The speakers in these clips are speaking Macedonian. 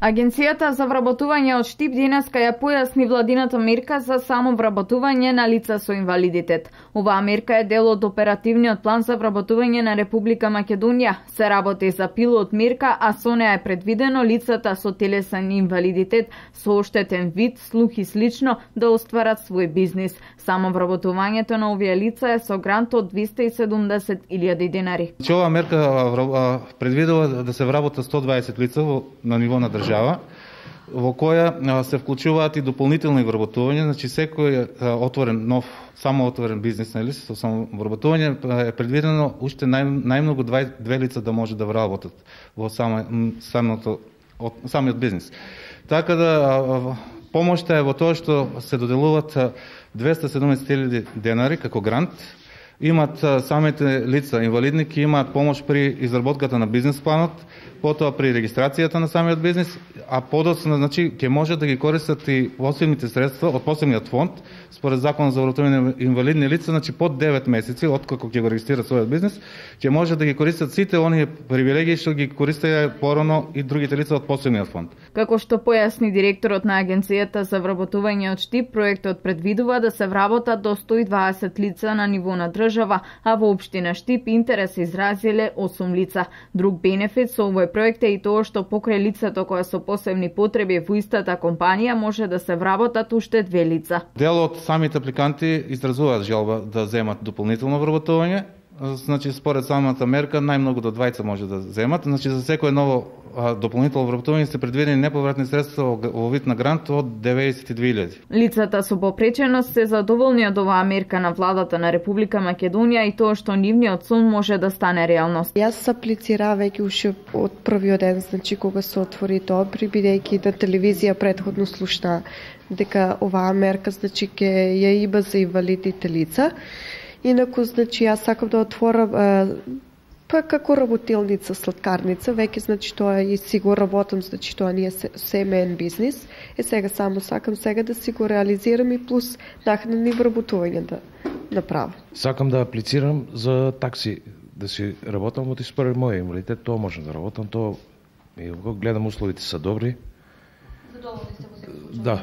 Агенцијата за вработување од Штип денеска ја појасни владината мерка за самовработување на лица со инвалидитет. Оваа мерка е дел од оперативниот план за вработување на Република Македонија. Се работи за пилот мерка, а со неа е предвидено лицата со телесен инвалидитет, со оштетен вид, слух и слично да остварат свој бизнис. Самовработувањето на овие лица е со грант од 270.000 денари. Оваа мерка предвидела да се вработат 120 лица на ниво на држава, во која се вклучуваат и дополнителни вработувања, значи секој отворен нов самоотворен бизнес или со самовработување е предвидено уште најмногу 2 лица да може да вработат во самиот бизнес. Така да помошта е во тоа што се доделуваат 270.000 денари како грант. Имат самите лица инвалидни, ќе имаат помош при изработката на бизнес планот, потоа при регистрацијата на самиот бизнес, а подоцна, значи, ќе можат да ги користат и посебните средства од посебниот фонд, според Закон за вработување на инвалидни лица, значи под 9 месеци, откако ќе го регистрираат својот бизнес, ќе можат да ги користат сите оние привилегии што ги користеа порано и другите лица од посебниот фонд. Како што појасни директорот на Агенцијата за вработување од Штип, проектот предвидува да се вработат до 120 лица на ниво на држава, а во општина Штип интерес изразиле 8 лица. Друг бенефит со овој проект е и тоа што покрај лицето кои со посебни потреби во истата компанија може да се вработат уште 2 лица. Дел од самите апликанти изразуваат желба да земат дополнително вработување. Значи според самата мерка најмногу до 20 може да земат. Значи за секое ново дополнително вработување се предвидени неповратни средства во вид на грант од 92.000. Лицата со попреченост се задоволни од оваа мерка на владата на Република Македонија и тоа што нивниот сон може да стане реалност. Јас аплицирав веќе уште од првиот ден, значи кога се отвори тоа, бидејќи на телевизија претходно слушна дека оваа мерка значи ќе ја има за инвалидните лица. Инаку, значи, јас сакам да отворам како работилница, сладкарница, веќе, значи, тоа и си го работам, значи, тоа не е семеен бизнес. Сега само сакам сега да си го реализирам и плюс нахранени вработување да направам. Сакам да аплицирам за такси, да си работам, оти според мојот инвалидитет, тоа можам да работам, тоа и гледам условите се добри. Задоволни сте во секој случај? Да.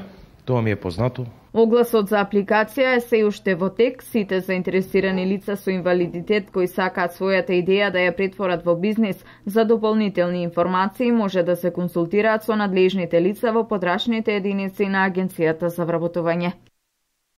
Тоа ми е познато. Огласот за апликација е се уште во тек. Сите заинтересирани лица со инвалидитет кои сакаат својата идеја да ја претворат во бизнес, за дополнителни информации може да се консултираат со надлежните лица во подрачните единици на Агенцијата за вработување.